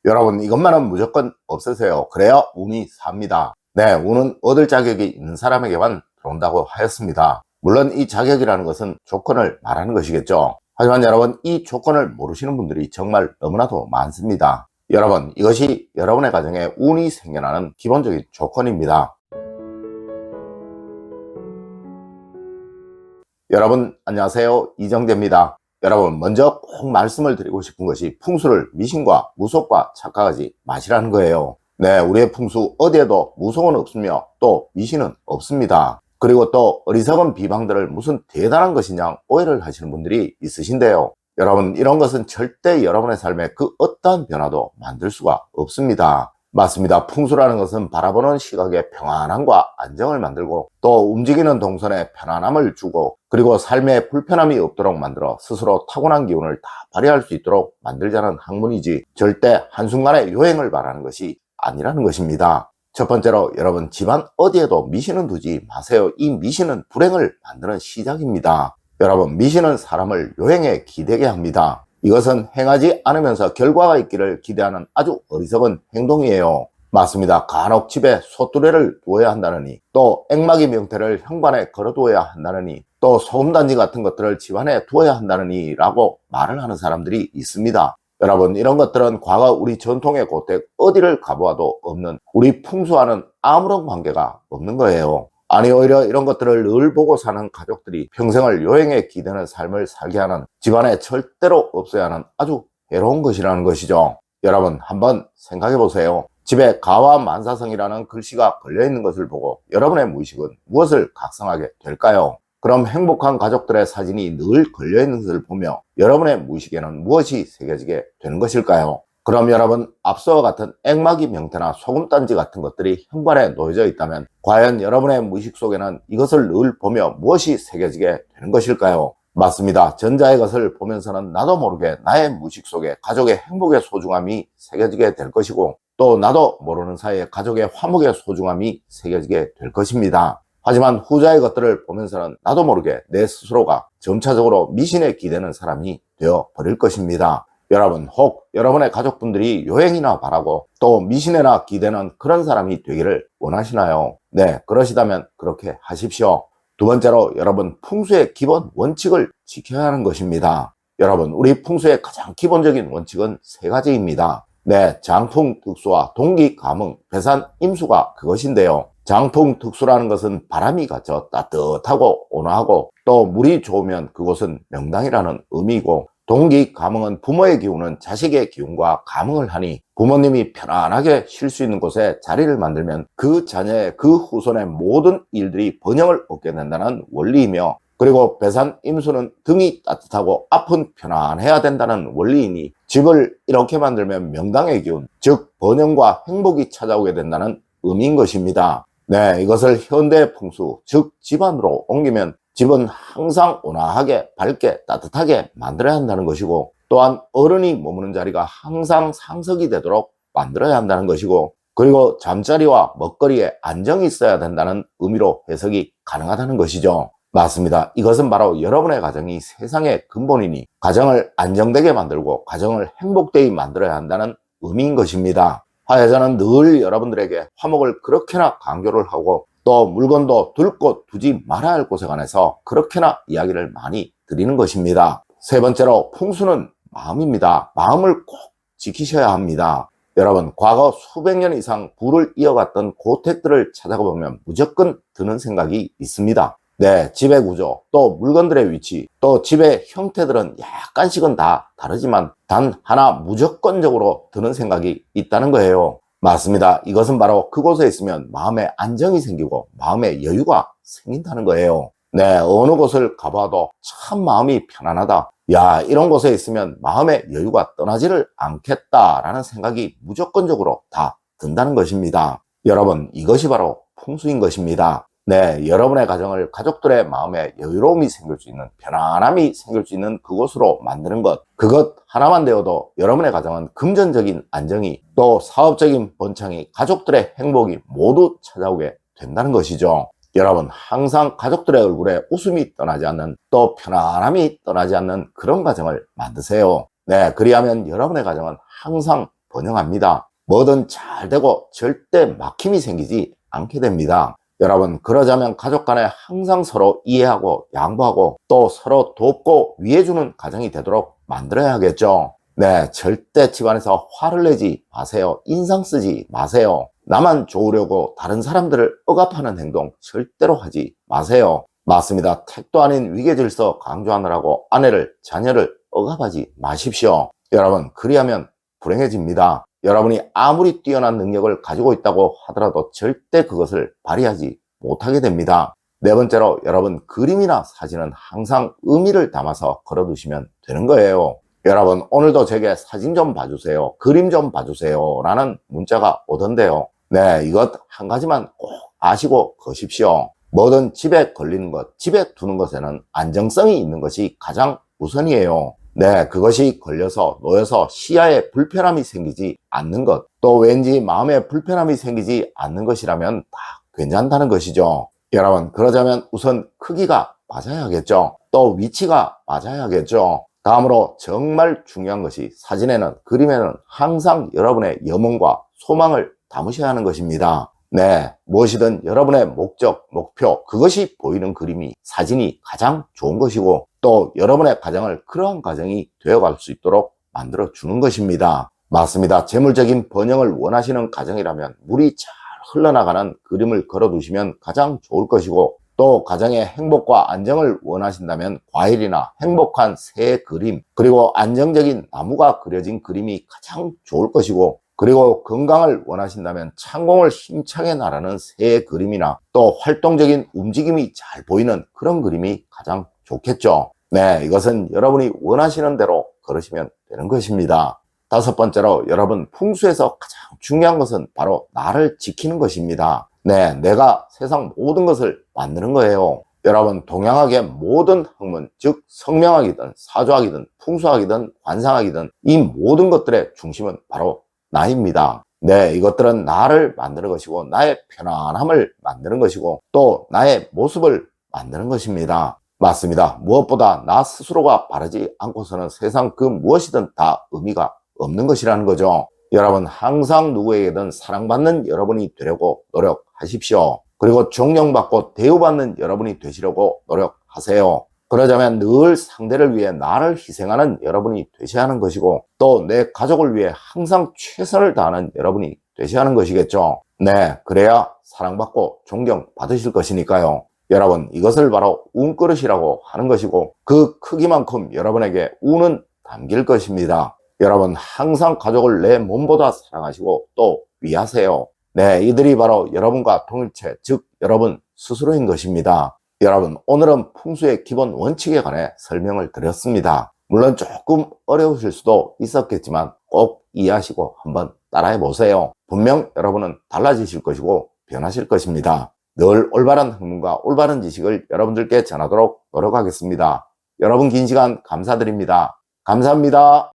여러분, 이것만은 무조건 없으세요. 그래야 운이 삽니다. 네, 운은 얻을 자격이 있는 사람에게만 들어온다고 하였습니다. 물론 이 자격이라는 것은 조건을 말하는 것이겠죠. 하지만 여러분, 이 조건을 모르시는 분들이 정말 너무나도 많습니다. 여러분, 이것이 여러분의 가정에 운이 생겨나는 기본적인 조건입니다. 여러분, 안녕하세요. 이정재입니다. 여러분, 먼저 꼭 말씀을 드리고 싶은 것이 풍수를 미신과 무속과 착각하지 마시라는 거예요. 네, 우리의 풍수 어디에도 무속은 없으며 또 미신은 없습니다. 그리고 또 어리석은 비방들을 무슨 대단한 것이냐 오해를 하시는 분들이 있으신데요. 여러분, 이런 것은 절대 여러분의 삶에 그 어떠한 변화도 만들 수가 없습니다. 맞습니다. 풍수라는 것은 바라보는 시각에 평안함과 안정을 만들고 또 움직이는 동선에 편안함을 주고 그리고 삶에 불편함이 없도록 만들어 스스로 타고난 기운을 다 발휘할 수 있도록 만들자는 학문이지 절대 한순간에 요행을 바라는 것이 아니라는 것입니다. 첫 번째로 여러분, 집안 어디에도 미신은 두지 마세요. 이 미신은 불행을 만드는 시작입니다. 여러분, 미신은 사람을 요행에 기대게 합니다. 이것은 행하지 않으면서 결과가 있기를 기대하는 아주 어리석은 행동이에요. 맞습니다. 간혹 집에 소뚜레를 두어야 한다느니 또 앵마기 명태를 현관에 걸어두어야 한다느니 또 소음단지 같은 것들을 집안에 두어야 한다느니 라고 말을 하는 사람들이 있습니다. 여러분, 이런 것들은 과거 우리 전통의 고택 어디를 가보아도 없는 우리 풍수와는 아무런 관계가 없는 거예요. 아니, 오히려 이런 것들을 늘 보고 사는 가족들이 평생을 요행에 기대는 삶을 살게 하는 집안에 절대로 없어야 하는 아주 해로운 것이라는 것이죠. 여러분, 한번 생각해 보세요. 집에 가와 만사성이라는 글씨가 걸려있는 것을 보고 여러분의 무의식은 무엇을 각성하게 될까요? 그럼 행복한 가족들의 사진이 늘 걸려있는 것을 보며 여러분의 무의식에는 무엇이 새겨지게 되는 것일까요? 그럼 여러분, 앞서와 같은 앵마기 명태나 소금단지 같은 것들이 현관에 놓여져 있다면 과연 여러분의 무의식 속에는 이것을 늘 보며 무엇이 새겨지게 되는 것일까요? 맞습니다. 전자의 것을 보면서는 나도 모르게 나의 무의식 속에 가족의 행복의 소중함이 새겨지게 될 것이고 또 나도 모르는 사이에 가족의 화목의 소중함이 새겨지게 될 것입니다. 하지만 후자의 것들을 보면서는 나도 모르게 내 스스로가 점차적으로 미신에 기대는 사람이 되어 버릴 것입니다. 여러분, 혹 여러분의 가족분들이 요행이나 바라고 또 미신에나 기대는 그런 사람이 되기를 원하시나요? 네, 그러시다면 그렇게 하십시오. 두 번째로 여러분, 풍수의 기본 원칙을 지켜야 하는 것입니다. 여러분, 우리 풍수의 가장 기본적인 원칙은 세 가지입니다. 네, 장풍특수와 동기감응, 배산임수가 그것인데요. 장풍특수라는 것은 바람이 갇혀 따뜻하고 온화하고 또 물이 좋으면 그곳은 명당이라는 의미이고 동기 감흥은 부모의 기운은 자식의 기운과 감흥을 하니 부모님이 편안하게 쉴 수 있는 곳에 자리를 만들면 그 자녀의 그 후손의 모든 일들이 번영을 얻게 된다는 원리이며 그리고 배산임수는 등이 따뜻하고 앞은 편안해야 된다는 원리이니 집을 이렇게 만들면 명당의 기운, 즉 번영과 행복이 찾아오게 된다는 의미인 것입니다. 네, 이것을 현대 풍수, 즉 집안으로 옮기면 집은 항상 온화하게 밝게 따뜻하게 만들어야 한다는 것이고 또한 어른이 머무는 자리가 항상 상석이 되도록 만들어야 한다는 것이고 그리고 잠자리와 먹거리에 안정이 있어야 된다는 의미로 해석이 가능하다는 것이죠. 맞습니다. 이것은 바로 여러분의 가정이 세상의 근본이니 가정을 안정되게 만들고 가정을 행복되게 만들어야 한다는 의미인 것입니다. 화해자는 늘 여러분들에게 화목을 그렇게나 강조를 하고 또 물건도 둘 곳 두지 말아야 할 곳에 관해서 그렇게나 이야기를 많이 드리는 것입니다. 세 번째로 풍수는 마음입니다. 마음을 꼭 지키셔야 합니다. 여러분, 과거 수백 년 이상 부를 이어갔던 고택들을 찾아가 보면 무조건 드는 생각이 있습니다. 네, 집의 구조, 또 물건들의 위치, 또 집의 형태들은 약간씩은 다 다르지만 단 하나 무조건적으로 드는 생각이 있다는 거예요. 맞습니다. 이것은 바로 그곳에 있으면 마음에 안정이 생기고 마음에 여유가 생긴다는 거예요. 네, 어느 곳을 가봐도 참 마음이 편안하다. 야, 이런 곳에 있으면 마음의 여유가 떠나지를 않겠다라는 생각이 무조건적으로 다 든다는 것입니다. 여러분, 이것이 바로 풍수인 것입니다. 네, 여러분의 가정을 가족들의 마음에 여유로움이 생길 수 있는 편안함이 생길 수 있는 그곳으로 만드는 것, 그것 하나만 되어도 여러분의 가정은 금전적인 안정이 또 사업적인 번창이 가족들의 행복이 모두 찾아오게 된다는 것이죠. 여러분, 항상 가족들의 얼굴에 웃음이 떠나지 않는 또 편안함이 떠나지 않는 그런 가정을 만드세요. 네, 그리하면 여러분의 가정은 항상 번영합니다. 뭐든 잘 되고 절대 막힘이 생기지 않게 됩니다. 여러분, 그러자면 가족 간에 항상 서로 이해하고 양보하고 또 서로 돕고 위해주는 가정이 되도록 만들어야겠죠. 네, 절대 집안에서 화를 내지 마세요. 인상 쓰지 마세요. 나만 좋으려고 다른 사람들을 억압하는 행동 절대로 하지 마세요. 맞습니다. 택도 아닌 위계질서 강조하느라고 아내를, 자녀를 억압하지 마십시오. 여러분, 그리하면 불행해집니다. 여러분이 아무리 뛰어난 능력을 가지고 있다고 하더라도 절대 그것을 발휘하지 못하게 됩니다. 네 번째로, 여러분, 그림이나 사진은 항상 의미를 담아서 걸어두시면 되는 거예요. 여러분, 오늘도 제게 사진 좀 봐주세요, 그림 좀 봐주세요 라는 문자가 오던데요. 네, 이것 한 가지만 꼭 아시고 거십시오. 뭐든 집에 걸리는 것, 집에 두는 것에는 안정성이 있는 것이 가장 우선이에요. 네, 그것이 걸려서 놓여서 시야에 불편함이 생기지 않는 것, 또 왠지 마음에 불편함이 생기지 않는 것이라면 다 괜찮다는 것이죠. 여러분, 그러자면 우선 크기가 맞아야겠죠. 또 위치가 맞아야겠죠. 다음으로 정말 중요한 것이 사진에는, 그림에는 항상 여러분의 염원과 소망을 담으셔야 하는 것입니다. 네, 무엇이든 여러분의 목적, 목표, 그것이 보이는 그림이, 사진이 가장 좋은 것이고 또 여러분의 가정을 그러한 가정이 되어갈 수 있도록 만들어 주는 것입니다. 맞습니다. 재물적인 번영을 원하시는 가정이라면 물이 잘 흘러나가는 그림을 걸어두시면 가장 좋을 것이고, 또 가정의 행복과 안정을 원하신다면 과일이나 행복한 새 그림, 그리고 안정적인 나무가 그려진 그림이 가장 좋을 것이고, 그리고 건강을 원하신다면 창공을 힘차게 나르는 새 그림이나 또 활동적인 움직임이 잘 보이는 그런 그림이 가장 좋겠죠. 네, 이것은 여러분이 원하시는 대로 걸으시면 되는 것입니다. 다섯 번째로, 여러분, 풍수에서 가장 중요한 것은 바로 나를 지키는 것입니다. 네, 내가 세상 모든 것을 만드는 거예요. 여러분, 동양학의 모든 학문, 즉 성명학이든 사조학이든 풍수학이든 관상학이든 이 모든 것들의 중심은 바로 나입니다. 네, 이것들은 나를 만드는 것이고 나의 편안함을 만드는 것이고 또 나의 모습을 만드는 것입니다. 맞습니다. 무엇보다 나 스스로가 바르지 않고서는 세상 그 무엇이든 다 의미가 없는 것이라는 거죠. 여러분, 항상 누구에게든 사랑받는 여러분이 되려고 노력하십시오. 그리고 존경받고 대우받는 여러분이 되시려고 노력하세요. 그러자면 늘 상대를 위해 나를 희생하는 여러분이 되셔야 하는 것이고 또 내 가족을 위해 항상 최선을 다하는 여러분이 되셔야 하는 것이겠죠. 네, 그래야 사랑받고 존경받으실 것이니까요. 여러분, 이것을 바로 운그릇이라고 하는 것이고 그 크기만큼 여러분에게 운은 담길 것입니다. 여러분, 항상 가족을 내 몸보다 사랑하시고 또 위하세요. 네, 이들이 바로 여러분과 동일체, 즉 여러분 스스로인 것입니다. 여러분, 오늘은 풍수의 기본 원칙에 관해 설명을 드렸습니다. 물론 조금 어려우실 수도 있었겠지만 꼭 이해하시고 한번 따라해 보세요. 분명 여러분은 달라지실 것이고 변하실 것입니다. 늘 올바른 학문과 올바른 지식을 여러분들께 전하도록 노력하겠습니다. 여러분, 긴 시간 감사드립니다. 감사합니다.